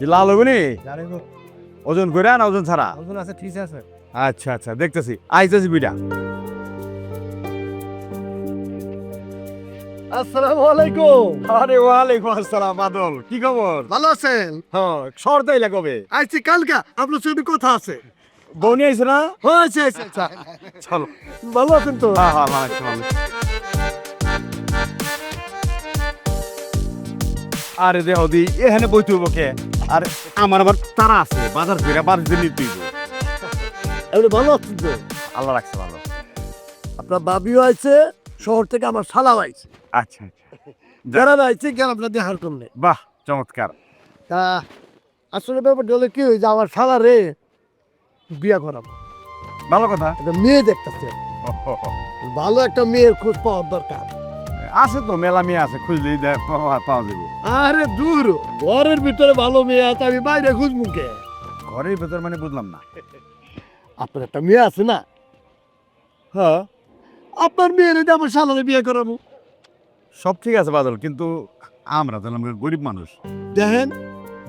কি লাল হবে নি? জানি তো, ওজন করে না ওজন ছাড়া? ওজন আছে, ঠিক আছে। আচ্ছা আচ্ছা, দেখতেছি আইতেছি বিটা। আসসালামু আলাইকুম। আরে ওয়ালাইকুম আসসালাম বাদল, কি খবর? ভালো আছেন? হ্যাঁ, শহর তাইলা কবে? আইছি কালকা। আপনার ছবি কোথা আছে? বউনি আইছে না? আচ্ছা আচ্ছা আচ্ছা। চলো। ভালো আছেন তো? হ্যাঁ হ্যাঁ, ভালো আছি, ভালো আছি। আরে দেহ দি এখানে বইতে হইব কে? আরে আমার আবার তারা আছে, বাজার ফিরে বাড়িতে নিতে হইব। আপনি ভালো আছেন তো? আল্লাহ রাখছে ভালো। আপনার বাবিও আইছে, শহর থেকে আমার শালাও আইছে। আচ্ছা আচ্ছা, যারা আইছে কেন আপনার দেখার করলে? বাহ চমৎকার। তা আসলে ব্যাপারটা হলে কি হয়েছে, আমার শালা রে বিয়া করাবো। ভালো কথা। একটা মেয়ে দেখতেছে, ভালো একটা মেয়ের খোঁজ পাওয়ার দরকার। আছে তো, মেলা মেয়ে আছে, খুঁজলেই পাওয়া যাবে। আরে দূর, ঘরের ভিতরে ভালো মেয়ে আছে, আমি বাইরে খুঁজবো কে? ঘরের ভেতর মানে বুঝলাম না। আপনার একটা মেয়ে আছে না? হ্যাঁ, আপনার মেয়ের এটা আমার শালারে বিয়ে করাবো। সব ঠিক আছে বাদল, কিন্তু আমরা তো আমরা গরিব মানুষ। দেখেন,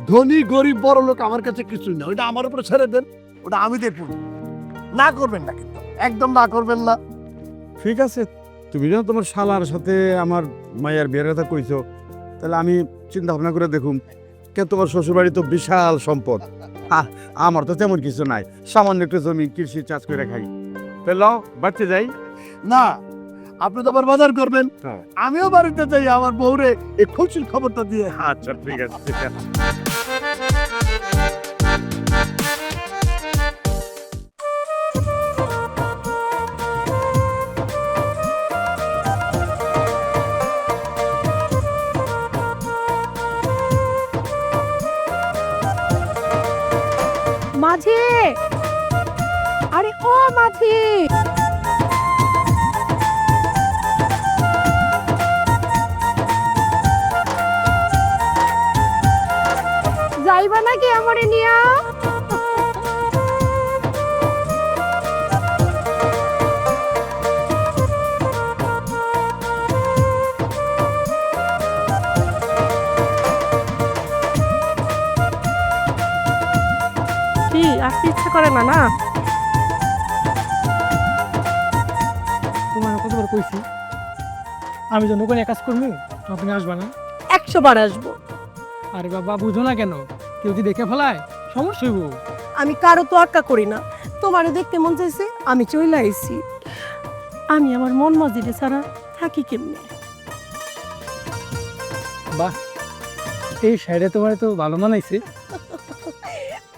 ধনী গরিব বড় লোক আমার কাছে কিছুই না, ওইটা আমার উপরে ছেড়ে দেন, ওটা আমি দেখব। না করবেন না, কিন্তু একদম না করবেন না। ঠিক আছে, তুমি যখন তোমার শালার সাথে আমার মায়ের বিয়ের কথা কইছো, তাহলে আমি চিন্তা ভাবনা করে দেখুন। কেন, তোমার শ্বশুরবাড়ি তো বিশাল সম্পদ, আমার তো তেমন কিছু নাই, সামান্য একটু জমি কৃষি চাষ করে খাই। তাহলে বাড়তে যাই। না, আপনি তো আবার বাজার করবেন, হ্যাঁ। আমিও বাড়িতে যাই আমার বউরে এই খুশির খবরটা দিয়ে। আচ্ছা ঠিক আছে, ঠিক আছে। মাঝি, আরে ও মাঝি, যাইবা নাকি আমারে নিয়া? কি আসতে ইচ্ছা করে না? না তোমার কতবার কইছি আমি যখন ওখানে কাজ করবো তখন তুমি আসবা না? 100 বার আসবো। আরে বাবা, বুঝো না কেন? কেউ যদি দেখে ফেলায় সমস্যা হইব। আমি কারো তোয়াক্কা করি না। তোমারে দেখতে মন চাইছে, আমি চলে আইছি। আমি আমার মন মজিদে ছাড়া থাকি কেমনে? বাহ, এই শাড়িটা তোমার তো ভালো মানাইছে।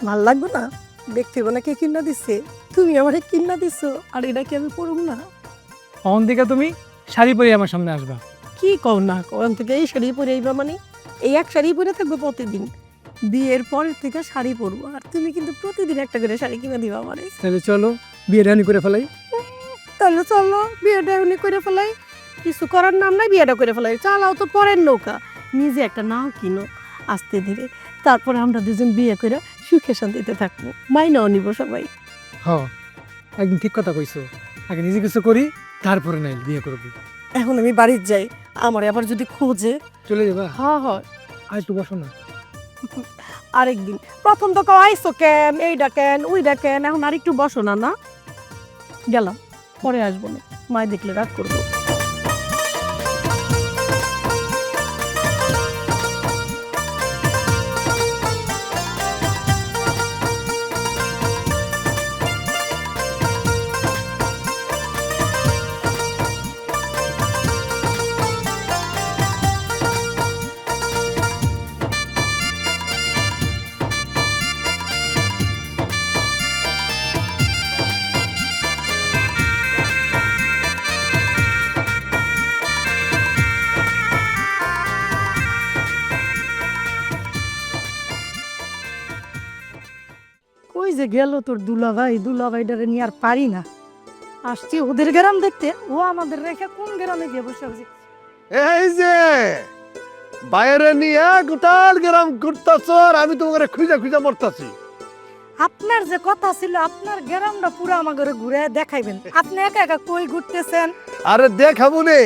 ভাল লাগবে না? দেখতে না কে কিনা দিচ্ছে? তুমি আমারে কিনা দিছো, আর এটা কি আমি পড়ুম না? অন দিকে তুমি শাড়ি পরে আমার সামনে আসবা। কি কও না কোন থেকে এই শাড়ি পরে আইবা? মানে এই এক শাড়ি পরে থাকবো প্রতিদিন? বিয়ের পরের থেকে শাড়ি পরবো, আর তুমি কিন্তু প্রতিদিন একটা করে শাড়ি কিনে দিবা আমারে। তাহলে চলো বিয়ে রানি করে ফেলাই। তাহলে চলো বিয়েটা এমনি করে ফেলাই। কিছু করার নাম নাই, বিয়েটা করে ফেলাই। চালাও তো পরের নৌকা, নিজে একটা নাও কিনো আস্তে ধীরে। তারপরে আমরা দুজন বিয়ে করে সুখে শান্তিতে থাকবো, মাইনাও নিব সবাই। হ, একদম ঠিক কথা কইছো। আগে নিজে কিছু করি, তারপরে নাই বিয়ে করবো। এখন আমি বাড়ির যাই, আমার আবার যদি খোঁজে। চলে যাবা? হ্যাঁ হয়, আর একটু বসো না। আরেকদিন। প্রথম তো কেউ আইসো কেন, এইটা কেন, ওইটা কেন, এখন আর একটু বসো না। না গেলাম, পরে আসবো না, মায় দেখলে রাগ করবো। ওই যে গেল তোর দুলাভাইটারে নিয়ে আর পারি না। আসছি ওদের গ্রাম দেখতে, ও আমাদের রেখে কোন গ্রামে গিয়ে বসে আছে। এই যে বাইরে নিয়ে গোটাল গ্রাম ঘুরতাছ, আর আমি তোমার খুঁজা খুঁজা মরতাছি। আপনার যে কথা ছিল, আপনার গ্রামটা পুরো আমাকে ঘুরে দেখাইবেন। আপনি একা একা কই ঘুরতেছেন? আরে দেখাবো নে,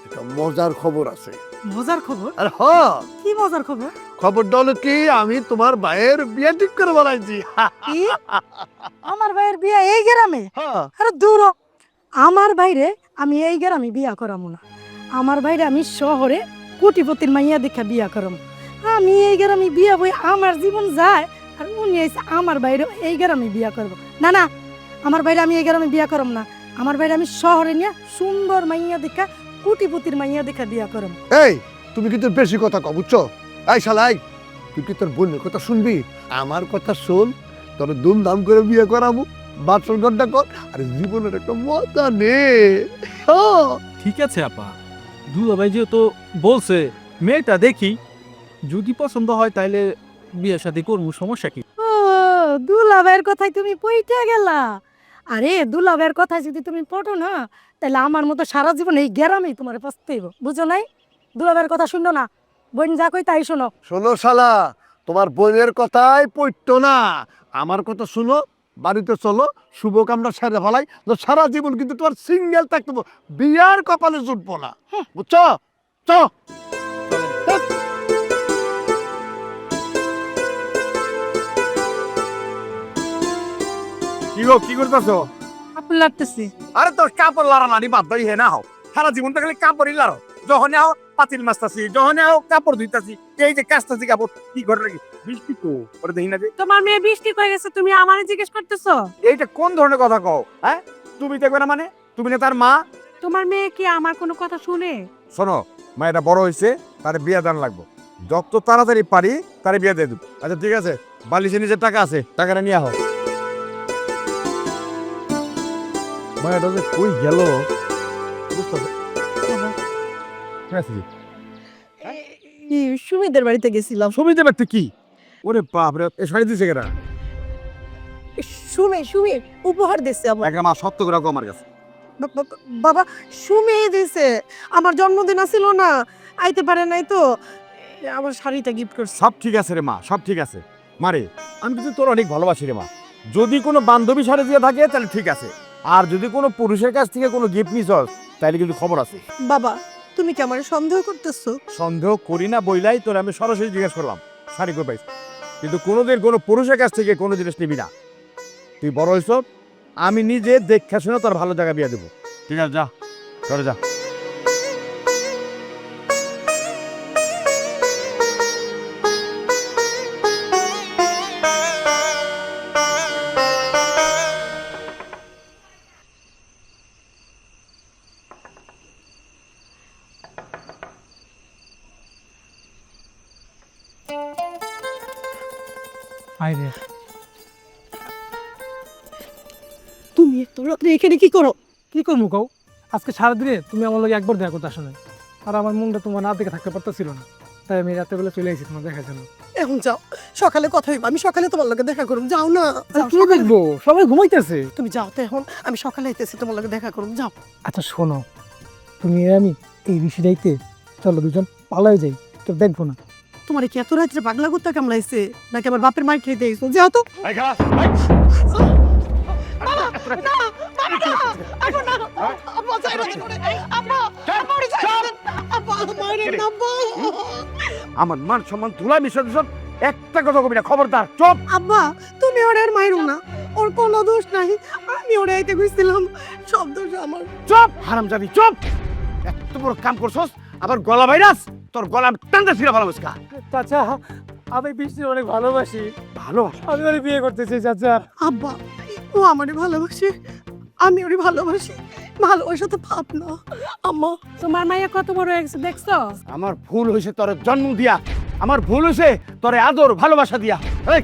একটা মজার খবর আছে। মজার খবর? আর কি মজার খবর? খবরটা হলো কি, আমি তোমার ভাইয়ের বিয়ে ঠিক করে বলাইছি। কি? আমার ভাইয়ের বিয়া এই গ্রামে? হ্যাঁ। আরে দূর হ। আমার ভাইরে আমি এই গ্রামে বিয়া করামু না। আমার ভাইরে আমি শহরে কোটিপতির মাইয়া দেখা বিয়া করাম। আমি এই গ্রামে বিয়া বই আমার জীবন যায়, আর উনি এসে আমার বাইরে এই গ্রামে বিয়া করবো না। না, আমার বাইরে আমি এই গ্রামে বিয়া করম না। আমার বাইরে আমি শহরে নিয়ে সুন্দর মাইয়া দেখা কোটিপতির মাইয়া দেখা বিয়া করম। এই তুমি কিন্তু বেশি কথা কও, বুঝছো? এই শালাই, তুই কি তোর বোনের কথা শুনবি? আমার কথা শোন, তোর ধুমধাম করে বিয়ে করাবো, বাসর ঘন্টা কর, আর জীবনের একটা মজা নে। ঠিক আছে আপা, দুলাভাই যেহেতু বলছে মেয়েটা দেখি, যদি পছন্দ হয় তাইলে বিয়ে শাদী করবো, সমস্যা কি? ও, দুলাভাইয়ের কথাই তুমি পইটা গেলা। আরে দুলাভাইয়ের কথায় যদি তুমি পটো না, তাহলে আমার মতো সারা জীবন এই গ্রামেই তোমার পস্তাইব, বুঝো নাই? দুলাভাইয়ের কথা শুনো না, বোন যা কই তাই শোনো। শোনো শালা, তোমার বোনের কথাই পড়তো না, আমার কথা শুনো, বাড়িতে চলো, শুভকামনা সেরে ফেলাই, তো সারা জীবন কিন্তু তোমার সিঙ্গেল থাকতে হবে, বিয়ার কপালে জুটবো না, বুঝছো? চ কি গো, কি করতেছো? আপনি লাগতেছি। আরে তোর কাপড় লারা নানি বাদ দাই হে না হও, সারা জীবনটা খালি কাপড়ই লারো। যখন আও পাতিল মাছতাছি, যখন আও কাপড় ধুইতাছি, এই যে কাচতাছি কাপড়, কি করে রাখি বৃষ্টি তো ওরে দেখি না যে। তোমার মেয়ে বৃষ্টি হয়ে গেছে, তুমি আমারে জিজ্ঞেস করতেছো? এইটা কোন ধরনের কথা কও? হ্যাঁ, তুমি দেখবে না মানে? তুমি না তার মা? তোমার মেয়ে কি আমার কোনো কথা শুনে? শোনো, মায়েরা বড় হয়েছে, তার বিয়ে দান লাগবো, যত তাড়াতাড়ি পারি তারে বিয়ে দিয়ে দেব। আচ্ছা ঠিক আছে, বালিশের নিচে টাকা আছে, টাকাটা নিয়ে আহ। মায়েরা যে কই গেল সুমিদের বাড়িতে গেছিলাম। সুমি দেবে তুই কি? ওরে বাপ রে, এ শাড়ি দিছে কেনা? সুমি উপহার দিছে আমার। একটা মা সত্য করে রাখো আমার কাছে। বাবা, সুমি দিছে, আমার জন্মদিন আছিল না, আইতে পারে নাই তো, আমার শাড়িটা গিফট করছে। সব ঠিক আছে রে মা, সব ঠিক আছে। মারে, আমি কিন্তু তোর অনেক ভালোবাসি রে মা। যদি কোনো বান্ধবী শাড়ি দিয়ে থাকে তাহলে ঠিক আছে, আর যদি কোনো পুরুষের কাছ থেকে কোনো গিফট নিস তাহলে কিন্তু খবর আছে। বাবা, তুমি কি আমার সন্দেহ করতেছো? সন্দেহ করি না বইলাই তোর আমি সরাসরি জিজ্ঞেস করলাম শাড়ি কই পাইছ, কিন্তু কোনোদিন কোনো পুরুষের কাছ থেকে কোনো জিনিস নিবি না। তুই বড় হইছ, আমি নিজে দেখা শুনে তোর ভালো জায়গা বিয়ে দেবো। ঠিক আছে, যা করে যা। আইরে, তুমি এত রাত্রে এখানে কি করো? কি করবো কও? আজকে সারাদিনে তুমি আমার লগে একবার দেখা করতে আসো নাই, আর আমার মনটা তোমার না দেখে থাকতে পারতেছিল না, তাই আমি রাত্রেবেলা চলে এসেছি তোমার দেখার জন্য। এখন যাও, সকালে কথা হইব, আমি সকালে তোমার লগে দেখা করুম। যাও না, যাও, কি দেখবো, সবাই ঘুমাইতেছে। তুমি যাও তো, এখন আমি সকালে আইতেছি, তোমার লগে দেখা করুম। যাও। আচ্ছা শোনো, তুমি আর আমি এই ঋষি যাইতে চলো দুজন পালাই যাই, তো দেখবো না। তোমার কি এত রাত্রে পাগলা কুত্তা কামড়াইছে, নাকি আমার বাপের মার খেতে আইছো? যাও তো। আমার মান সম্মান তুলা মিশন সব একটা কথা কবি না, খবরদার চুপ। আব্বা, তুমি ওরে আর মাইরো না, ওর কোনো দোষ নাই, আমি ওরে আইতে কইছিলাম, সব দোষ আমার। চুপ হারামজাদি, চুপ। এত বড় কাম করছস, আবার গলা ভাইরাস, তোর গলা টানতে ছিঁড়া ভালো বসকা। চাচা, আমি বৃষ্টির অনেক ভালোবাসি, ভালো আমি ওরে বিয়ে করতে চাই চাচা। আব্বা, ও আমারে ভালোবাসে, আমি ওরে ভালোবাসি, ভালোবাসা তো পাপ না। আম্মা, তোমার মাইয়া কত বড় হয়েছে দেখছো? আমার ভুল হয়েছে তোর জন্ম দিয়া, আমার ভুল হয়েছে তোরে আদর ভালোবাসা দিয়া। এই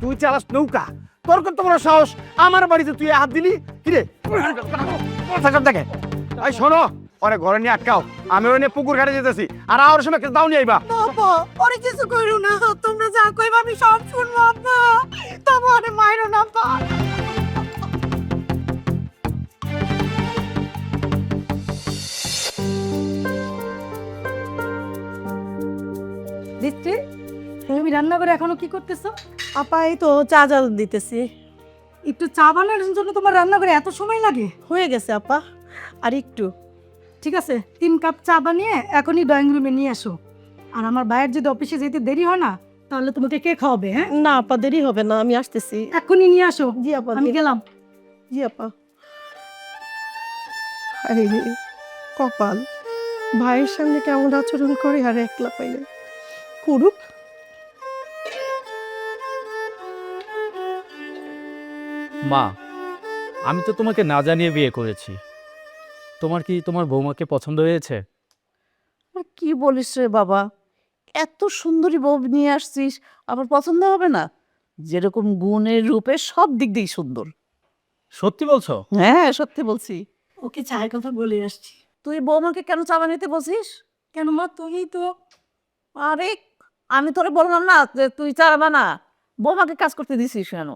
তুই চালাস নৌকা, তোর কত বড় সাহস আমার বাড়িতে তুই হাত দিলি? কিরে দেখে, এই শোনো, ওরে ঘরে নিয়ে আটকাও, আমি ওরে নিয়ে পুকুর ঘাটে যেতেছি, আর আর সময় দাও নিয়ে আইবা। বাবা, ওরে কিছু কইরো না, তোমরা যা কইবা আমি সব শুনবো। আব্বা, তবে ওরে মাইরো না। আব্বা, দিচ্ছি, তুমি রান্না করে এখনো কি করতেছো? আপা, এই তো চা জাল দিতেছি। একটু চা বানানোর জন্য তোমার রান্না করে এত সময় লাগে? হয়ে গেছে আপা, আর একটু। ঠিক আছে 3 কাপ চা বানিয়ে এখনই ড্রয়িং রুমে নিয়ে আসো। আর আমার ভাইয়ের যদি অফিসে যেতে দেরি হয় না তাহলে তোমাকে কে খাওয়াবে? হ্যাঁ না আপা, দেরি হবে না, আমি আসতেছি। এখনই নিয়ে আসো। জি আপা, আমি গেলাম। জি আপা। আরে রে, কপাল, ভাইয়ের সামনে কেমন আচরণ করে আর একলা পাইলে করুক। মা, আমি তো তোমাকে না জানিয়ে বিয়ে করেছি। তোমার কি তোমার বৌমাকে পছন্দ হয়েছে? কি বলিস রে বাবা, এত সুন্দরী বউ নিয়ে আসছিস, আবার পছন্দ হবে না? যেরকম গুণের রূপে সব দিক দিয়েই সুন্দর। সত্যি বলছো? হ্যাঁ, সত্যি বলছি। ওকে চায়ের কথা বলে আসছি। তুই বৌমাকে কেন চা বানাইতে বলছিস? কেন মা, তুমি তো আরে, আমি তোরে বললাম না যে তুই চা বানা, বৌমাকে কাজ করতে দিছিস কেন?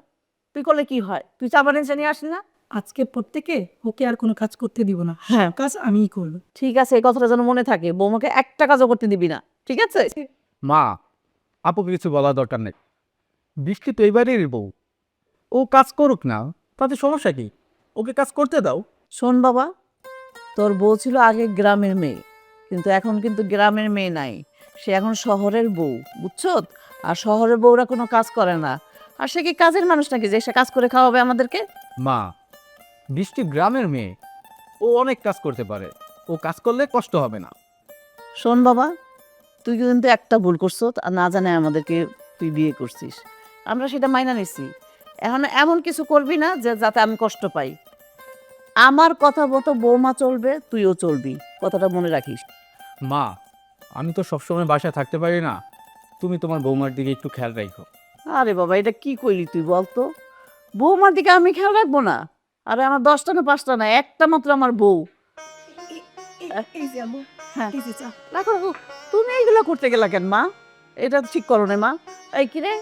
তুই করলে কি হয়? তুই চা বানিয়ে নিয়ে আসলি না? আজকে পর থেকে ওকে আর কোনো কাজ করতে দিব না। হ্যাঁ। কাজ আমিই করব। ঠিক আছে, এই কথাটা যেন মনে থাকে, বৌমাকে একটা কাজও করতে দিবি না, ঠিক আছে? মা, আপুকে কিছু বলার দরকার নেই। বৃষ্টি তো এবারেরই বউ, ও কাজ করুক না, তাতে সমস্যা কি? ওকে কাজ করতে দাও। শোন বাবা, তোর বউ ছিল আগে গ্রামের মেয়ে, কিন্তু এখন কিন্তু গ্রামের মেয়ে নাই, সে এখন শহরের বউ, বুঝছো? আর শহরের বউরা কোনো কাজ করে না। আর সে কি কাজের মানুষ নাকি যে সে কাজ করে খাওয়াবে আমাদেরকে? মা, বৃষ্টি গ্রামের মেয়ে, ও অনেক কাজ করতে পারে, ও কাজ করলে কষ্ট হবে না। শোন বাবা, তুই কিন্তু একটা ভুল করছো, আর না জানে আমাদেরকে তুই বিয়ে করছিস, আমরা সেটা মাইনা নিছি। এখন এমন কিছু করবি না যে যাতে আমি কষ্ট পাই। আমার কথা মতো বৌমা চলবে, তুইও চলবি, কথাটা মনে রাখিস। মা, আমি তো সবসময় বাসায় থাকতে পারি না, তুমি তোমার বৌমার দিকে একটু খেয়াল রাখো। আরে বাবা, এটা কি কইলি তুই বলতো? বৌমার দিকে আমি খেয়াল রাখবো না? আরে আমার 10টা না 5টা না, একটা মাত্র আমার বউ। এই যে আম্মু, হ্যাঁ, এই যে চা। রাখো রাখো। তুমি এইগুলো করতে গেলা কেন মা? এটা তো ঠিক করো না মা। এই কিরে,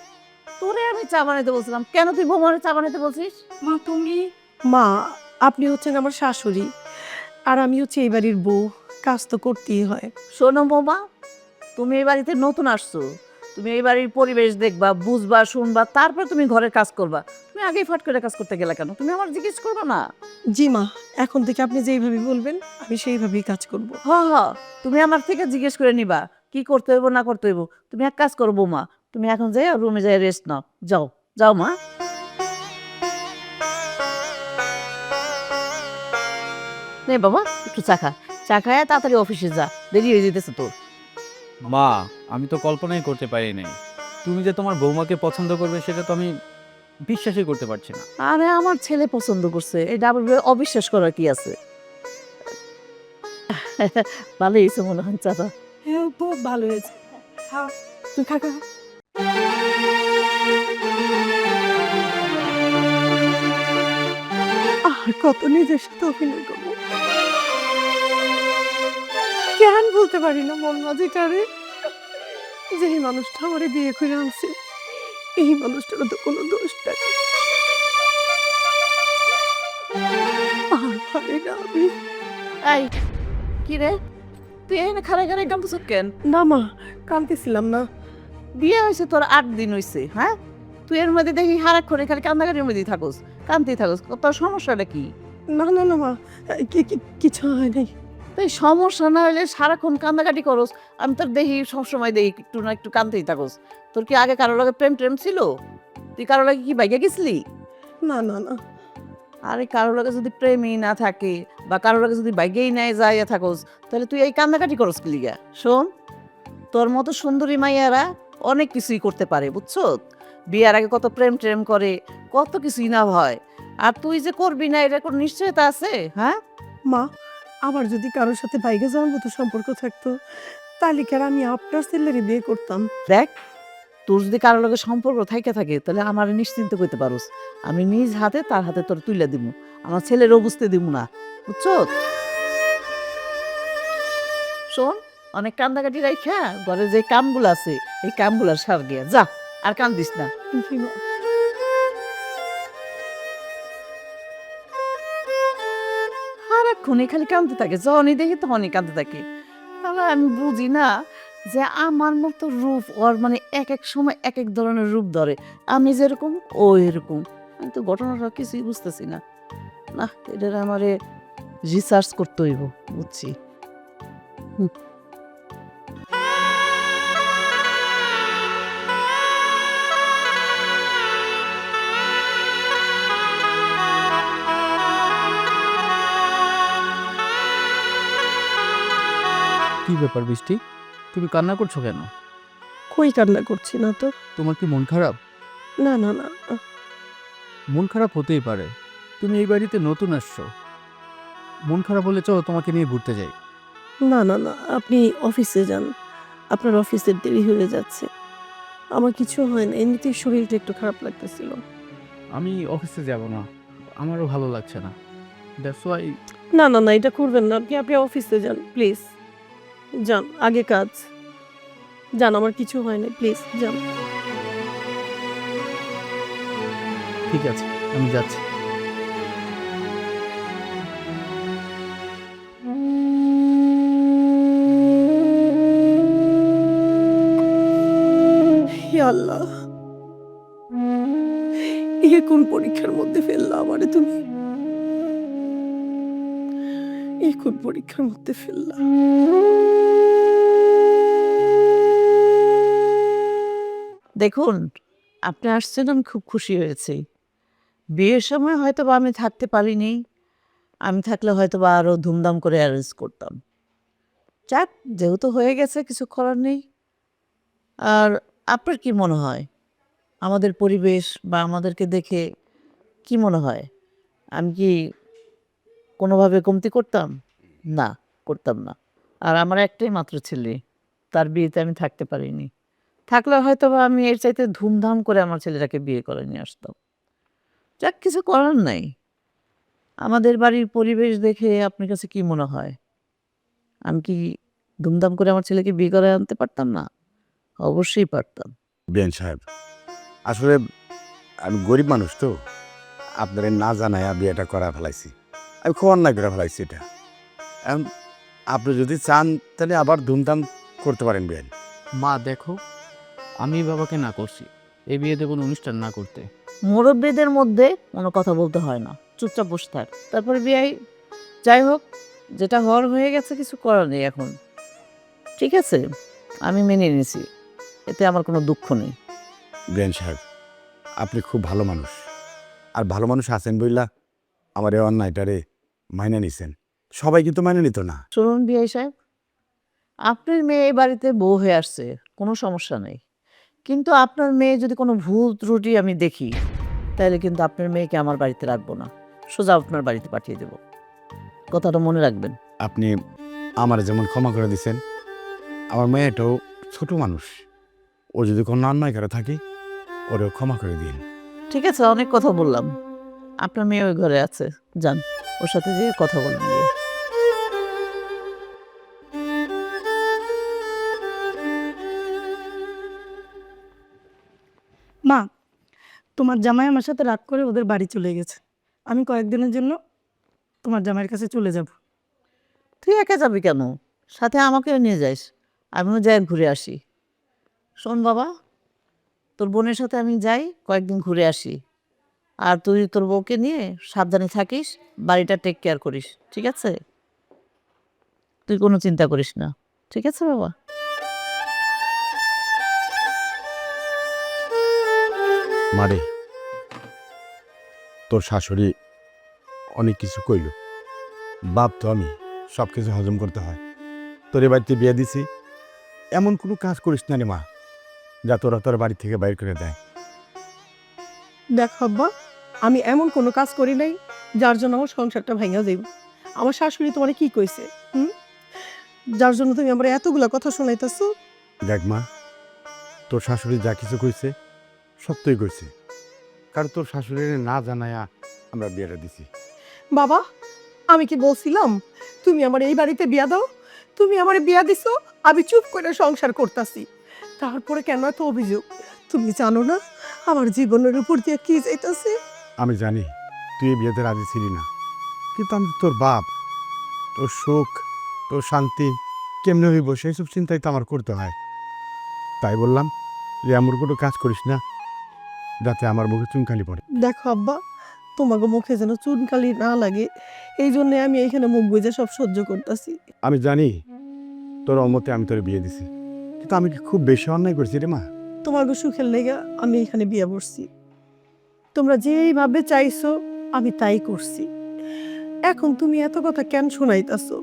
তোরে আমি চা বানাইতে বলছিলাম, কেন তুই বৌমারে চা বানাইতে বলছিস? মা তুমি মা, আপনি হচ্ছেন আমার শাশুড়ি আর আমি হচ্ছে এই বাড়ির বউ, কাজ তো করতেই হয়। শোনো বৌমা, তুমি এই বাড়িতে নতুন আসছো, তুমি এই বাড়ির পরিবেশ দেখবা, বুঝবা, শুনবা, তারপর তুমি ঘরের কাজ করবা। তুমি আগেই ফট করে কাজ করতে গেলা কেন? তুমি আমার জিজ্ঞেস করবা না? জি মা, এখন থেকে আপনি যেইভাবে বলবেন আমি সেইভাবেই কাজ করব। হ হ, তুমি আমার থেকে জিজ্ঞেস করে নিবা কি করতে হইব না করতে হইব। তুমি এক কাজ করো বৌমা, তুমি এখন যাই রুমে যাই রেস্ট নাও, যাও যাও মা। নে বাবা, একটু চা খা, চা খায় তাড়াতাড়ি অফিসে যা, দেরি হয়ে যেতেছে তোর। মা, আমি তো কল্পনাই করতে পারি নাই তুমি যে তোমার বৌমাকে পছন্দ করবে, সেটা তো আমি বিশ্বাসই করতে পারছি না। আরে আমার ছেলে পছন্দ করছে, এটা আবার অবিশ্বাস করার কি আছে? ভালো হয়েছে মনে হয় চাচা। হ্যাঁ খুব ভালো হয়েছে। খাও, তুই খা খা। আর কত নিজের সাথে অভিনয় করবো, কেন বলতে পারি না মন মাঝিটারে যে এই মানুষটা আমারে বিয়ে করে আনছে, এই মানুষটারও তো কোনো দোষ নাই। আর পারি না আমি। এই কি রে, তুই এখানে খাড়াই খাড়াই কান্দছিস কেন? না মা, কাঁদতেছিলাম না। বিয়ে হয়েছে তোর 8 দিন হয়েছে, হ্যাঁ? তুই এর মধ্যে দেখি সারাক্ষণে খালি কান্দাকাটির মধ্যেই থাকোস, কান্দতেই থাকোস, তোর সমস্যাটা কি? না না না মা, কিছু হয় নাই। তুই সমস্যা না হলে সারাক্ষণ কান্দাকাটি করস, আমি তোর দেখি সবসময় দেখি একটু না একটু কান্দতেই থাকোস। তোর কি আগে কারোর লাগে প্রেম টেম ছিল? তুই কারোর লাগে কি বাইকে গেছিলি? না না না, আরে কারোর লাগে যদি প্রেমই না থাকে বা কারোর লাগে যদি বাইকেই নাই যাইয়া থাকোস, তাহলে তুই এই কান্দাকাটি করস কি লিগা? শোন, তোর মতো সুন্দরী মাইয়ারা অনেক কিছুই করতে পারে, বুঝছো? বিয়ার আগে কত প্রেম ট্রেম করে, কত কিছুই না হয়। আর তুই যে করবি না এটা কোনো নিশ্চয়তা আছে? হ্যাঁ মা, আমার যদি কারোর সাথে বাইকে যাওয়ার মতো সম্পর্ক থাকতো তাহলে কি আর আমি আপনার ছেলেরই বিয়ে করতাম? দেখ, তোর যদি কারোর লগে সম্পর্ক থাইকা থাকে তাহলে আমার নিশ্চিন্ত করতে পারোস, আমি নিজ হাতে তার হাতে তোর তুইলা দিব, আমার ছেলেরও বুঝতে দিব না, বুঝছো? শোন, অনেক কান্দাকাটি রাইখা ঘরে যে কামগুলো আছে এই কামগুলা সার গিয়া যা, আর কান্দিস না। জি মা। সারাক্ষণই খালি কাঁদতে থাকে, যখনই দেখি তখনই কাঁদতে থাকে। তাহলে আমি বুঝি না যে আমার মতো রূপ ওর মানে এক এক সময় এক এক ধরনের রূপ ধরে, আমি যেরকম ও এরকম। আমি তো ঘটনাটা কিছুই বুঝতেছি না। না, এটা আমারে রিসার্চ করতে হইব, বুঝছি। কি ব্যাপার বৃষ্টি, তুমি কান্না করছো কেন? কই কান্না করছি না তো। তোমার কি মন খারাপ? না না না, মন খারাপ হতেই পারে, তুমি এই বাড়িতে নতুন আসছো। মন খারাপ হলে চলো তোমাকে নিয়ে ঘুরতে যাই। না না না, আপনি অফিসে যান, আপনার অফিসের দেরি হয়ে যাচ্ছে। আমার কিছু হয় না, এমনিতেই শরীরটা একটু খারাপ লাগতেছিল। আমি অফিসে যাব না, আমারও ভালো লাগছে না। That's why. না না না, এটা করবেন না, আপনি অফিসে যান প্লিজ। যান, আগে কাজ। যান, আমার কিছু হয় না, প্লিজ যান। ঠিক আছে, আমি যাচ্ছি। হে আল্লাহ, এ কোন পরীক্ষার মধ্যে ফেললা আমারে তুমি? এ কোন পরীক্ষার মধ্যে ফেললা? দেখুন, আপনি আসছেন, আমি খুব খুশি হয়েছি। বিয়ের সময় হয়তো বা আমি থাকতে পারিনি, আমি থাকলে হয়তো বা আরও ধুমধাম করে অ্যারেঞ্জ করতাম। যাক, যেহেতু হয়ে গেছে, কিছু করার নেই। আর আপনার কি মনে হয় আমাদের পরিবেশ বা আমাদেরকে দেখে কি মনে হয়? আমি কি কোনোভাবে কমতি করতাম? না, করতাম না। আর আমার একটাই মাত্র ছেলে, তার বিয়েতে আমি থাকতে পারিনি। থাকলে হয়তো বা আমি এর চাইতে ধুমধাম করে আমার ছেলেটাকে বিয়ে করে নিয়ে আসতাম। যাক, কিছু করার নাই। আমাদের বাড়ির পরিবেশ দেখে আপনার কাছে কি মনে হয় আমি কি ধুমধাম করে আমার ছেলেকে বিয়ে করে আনতে পারতাম না? অবশ্যই পারতাম। বিয়ান সাহেব, আসলে আমি গরিব মানুষ তো, আপনাদের না জানায় বিয়েটা করা ফেলাইছি। আমি খুব অন্যায় করে ফেলাইছি এটা। এখন আপনি যদি চান তাহলে আবার ধুমধাম করতে পারেন বিয়ান। মা দেখো, আমি বাবাকে না করছি এই বিয়েতে কোনো অনুষ্ঠান না করতে। মুরব্বীদের মধ্যে কোনো কথা বলতে হয় না, চুপচাপ বসে থাক। তারপরে বিয়ে, যাই হোক, যেটা হওয়ার হয়ে গেছে, কিছু করার নেই এখন। ঠিক আছে, আমি মেনে নিয়েছি, এতে আমার কোনো দুঃখ নেই। বিয়ান সাহেব, আপনি খুব ভালো মানুষ, আর ভালো মানুষ আছেন বইলা আমার এই অন্যায়টারে মাইনে নিছেন। সবাই কিন্তু মাইনে নিত না। শুনুন বিআই সাহেব, আপনার মেয়ে এই বাড়িতে বউ হয়ে আসছে, কোনো সমস্যা নেই। কিন্তু আপনার মেয়ে যদি কোনো ভুল ত্রুটি আমি দেখি, তাহলে কিন্তু আপনার মেয়েকে আমার বাড়িতে রাখবো না, সোজা আপনার বাড়িতে পাঠিয়ে দেব। কথাটা মনে রাখবেন। আপনি আমার যেমন ক্ষমা করে দিছেন, আমার মেয়েটাও ছোট মানুষ, ও যদি কোনো অন্যায় করে থাকে ওরেও ক্ষমা করে দিন। ঠিক আছে, অনেক কথা বললাম। আপনার মেয়ে ওই ঘরে আছে, যান, ওর সাথে যেয়ে কথা বলুন গিয়ে। মা, তোমার জামাই আমার সাথে রাগ করে ওদের বাড়ি চলে গেছে। আমি কয়েকদিনের জন্য তোমার জামাইয়ের কাছে চলে যাব। তুই একা যাবি কেন? সাথে আমাকেও নিয়ে যাইস, আমিও যাই ঘুরে আসি। শোন বাবা, তোর বোনের সাথে আমি যাই, কয়েকদিন ঘুরে আসি। আর তুই তোর বউকে নিয়ে সাবধানে থাকিস, বাড়িটা টেক কেয়ার করিস, ঠিক আছে? তুই কোনো চিন্তা করিস না, ঠিক আছে বাবা? মারে, তোর শাশুড়ি অনেক কিছু কইল, বাপ তো আমি, সব কিছু হজম করতে হয়। তোর এ বাড়িতে বিয়ে দিছি, এমন কোনো কাজ করিস না রে মা, যা তোরা তোর বাড়ি থেকে বাইর করে দেয়। দেখো আব্বা, আমি এমন কোনো কাজ করি নাই যার জন্য আমার সংসারটা ভাঙা যাইব। আমার শাশুড়ি তোমার কি কইছে? যার জন্য তুমি আমার এতগুলা কথা শোনাইতেছো। দেখ মা, তোর শাশুড়ি যা কিছু কইছে সত্যই কইছে, কারণ তোর শাশুড়ির না জানায়া আমরা বিয়েটা দিছি। বাবা, আমি কি বলছিলাম তুমি আমার এই বাড়িতে বিয়া দাও? তুমি আমার বিয়া দিছো, আমি চুপ করে সংসার করতাছি। তারপরে কেন এত অভিযোগ? তুমি জানো না আমার জীবনের উপর দিয়ে কি যাইতাছে? আমি জানি তুই এই বিয়েতে রাজি ছিলি না, কিন্তু আমি তো তোর বাপ, তোর সুখ, তোর শান্তি কেমনে হইব সেইসব চিন্তাই তো আমার করতে হয়। তাই বললাম যে এমন কোনো কাজ করিস না যাতে আমার মুখে চুনকালি পড়ে। দেখো আব্বা, তোমাকে মুখে যেন চুনকালি না লাগে, এই জন্য আমি এইখানে মুখ বুঝে সব সহ্য করতেছি। আমি জানি তোর অমতে আমি তোর বিয়ে দিছি, কিন্তু আমি কি খুব বেশি অন্যায় করছি রে মা? তোমার সুখের লেগে আমি এখানে বিয়ে বসছি। তোমরা যেইভাবে চাইছো আমি তাই করছি। এখন তুমি এত কথা কেন শোনাইতাছো?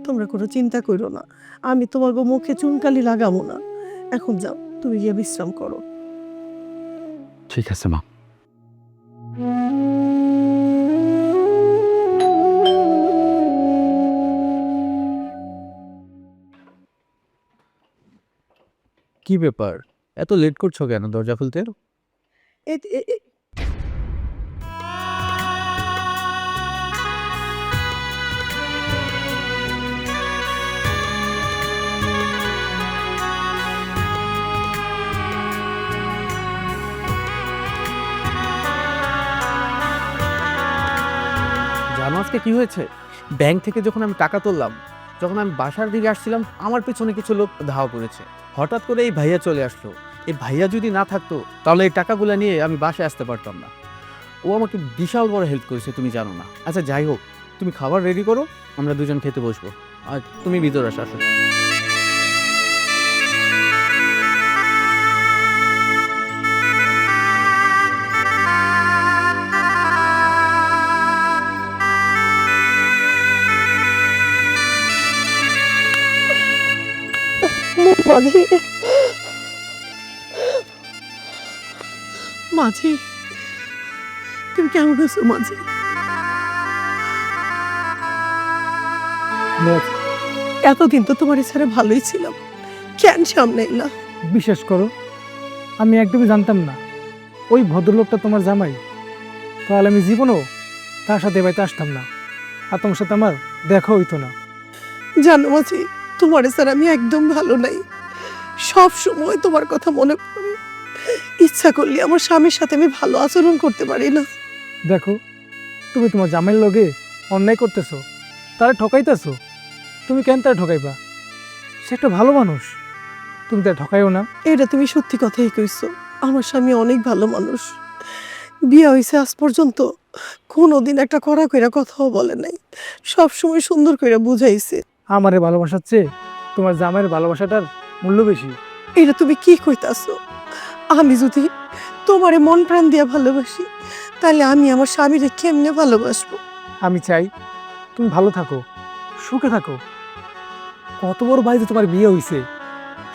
তোমরা কোনো চিন্তা করো না, আমি তোমার মুখে চুনকালি লাগাবো না। এখন যাও, তুমি গিয়ে বিশ্রাম করো। ঠিক আছে মা। কি ব্যাপার, এত লেট করছো কেন দরজা খুলতে? এ- এ- এ- জানো আজকে কি হয়েছে? ব্যাংক থেকে যখন আমি টাকা তুললাম, যখন আমি বাসার দিকে আসছিলাম, আমার পেছনে কিছু লোক ধাওয়া করেছে। হঠাৎ করে এই ভাইয়া চলে আসলো। এই ভাইয়া যদি না থাকতো তাহলে এই টাকাগুলো নিয়ে আমি বাসায় আসতে পারতাম না। ও আমাকে বিশাল বড় হেল্প করেছে, তুমি জানো না। আচ্ছা যাই হোক, তুমি খাবার রেডি করো, আমরা দুজন খেতে বসবো। আর তুমি ভিতরে আসো। মাঝি, মাঝি, তুমি কেমন আছো মাঝি? এতদিন তো তোমার ছাড়া ভালোই ছিলাম, কেন সামনে এলা? বিশ্বাস করো, আমি একদমই জানতাম না ওই ভদ্রলোকটা তোমার জামাই। তাহলে আমি জীবনও তার সাথে বাড়িতে আসতাম না, আর তোমার সাথে আমার দেখা হইতো না। জানো মাঝি, তোমার ছাড়া আমি একদম ভালো নাই। সব সময় তোমার কথা মনে পড়ে। ইচ্ছা করলে আমার স্বামীর সাথে আমি ভালো আচরণ করতে পারি না। দেখো, তুমি তোমার জামাইয়ের লগে অন্যায় করতেছো, তারা ঠকাইতেছো। তুমি কেন তারা ঠকাইবা? সে একটা ভালো মানুষ, তুমি তারা ঠকাইও না। এটা তুমি সত্যি কথাই কইছো। আমার স্বামী অনেক ভালো মানুষ। বিয়ে হয়েছে আজ পর্যন্ত কোনোদিন একটা কড়া কইরা কথাও বলে নাই। সব সময় সুন্দর কইরা বুঝাইছে। আমারে ভালোবাসার চেয়ে তোমার জামাইয়ের ভালোবাসাটার মূল্য বেশি। এটা তুমি কি কইতাছো? আমি যদি তোমারে মন প্রাণ দিয়া ভালোবাসি, তাহলে আমি আমার স্বামীরে কেমনে ভালোবাসবো? আমি চাই তুমি ভালো থাকো, সুখে থাকো। কত বড় বাড়িতে তোমার বিয়ে হইছে,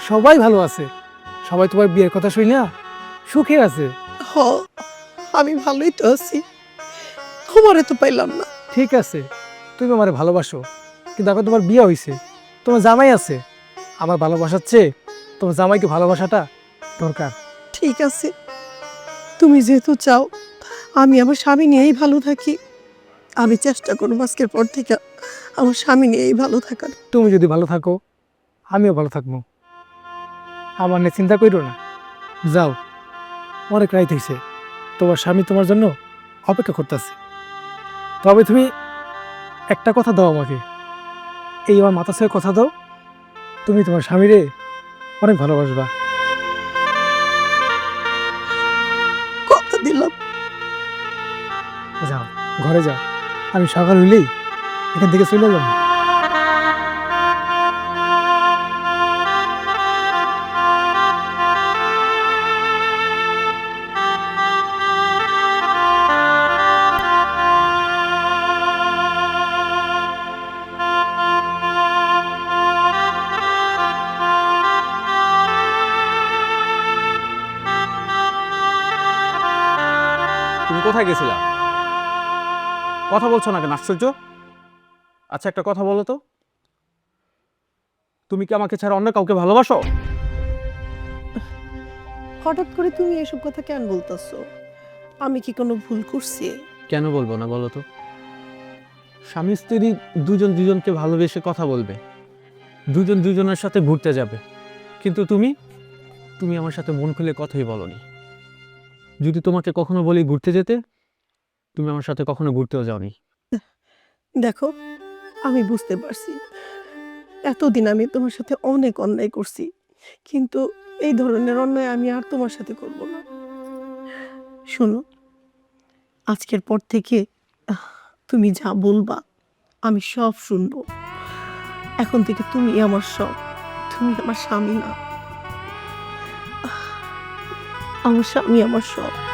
সবাই ভালো আছে, সবাই তোমার বিয়ের কথা শুই না সুখে আছে। হ, আমি ভালোই তো আছি, তোমারে তো পাইলাম না। ঠিক আছে, তুমি আমারে ভালোবাসো, কিন্তু এখন তোমার বিয়ে হইছে, তোমার জামাই আছে। আমার ভালোবাসার চেয়ে তোমার জামাইকে ভালোবাসাটা দরকার। ঠিক আছে, তুমি যেহেতু চাও আমি আমার স্বামী নিয়েই ভালো থাকি, আমি চেষ্টা করব আজকের পর থেকে আমার স্বামী নিয়েই ভালো থাকার। তুমি যদি ভালো থাকো আমিও ভালো থাকবো, আমার নিয়ে চিন্তা করো না। যাও, অনেক রাইত হয়েছে, তোমার স্বামী তোমার জন্য অপেক্ষা করতেছে। তবে তুমি একটা কথা দাও আমাকে, এই আমার মাথা ছুঁয়ে কথা দাও, তুমি তোমার স্বামীরে অনেক ভালোবাসবা। কথা দিলাম। যাও, ঘরে যাও, আমি সকাল হইলেই এখান থেকে চলে যাবো। তুমি কোথায় গেছিলা? কথা বলছো না কেন? আশ্চর্য। আচ্ছা একটা কথা বলো তো, তুমি কি আমাকে ছাড়া অন্য কাউকে ভালোবাসো? হঠাৎ করে তুমি এসব কথা কেন বলতেছো? আমি কি কোনো ভুল করছি? কেন বলবো না বলো তো? স্বামী স্ত্রী দুজন দুজনকে ভালোবেসে কথা বলবে, দুজন দুজনের সাথে ঘুরতে যাবে, কিন্তু তুমি তুমি আমার সাথে মন খুলে কথাই বলনি। যদি তোমাকে কখনো বলি ঘুরতে যেতে, তুমি আমার সাথে কখনো ঘুরতেও যাওনি। দেখো, আমি বুঝতে পারছি এতদিন আমি তোমার সাথে অনেক অন্যায় করছি, কিন্তু এই ধরনের অন্যায় আমি আর তোমার সাথে করব না। শোনো, আজকের পর থেকে তুমি যা বলবা আমি সব শুনবো। এখন থেকে তুমি আমার সব, তুমি আমার স্বামী না। আমার স্বামী আমার সব।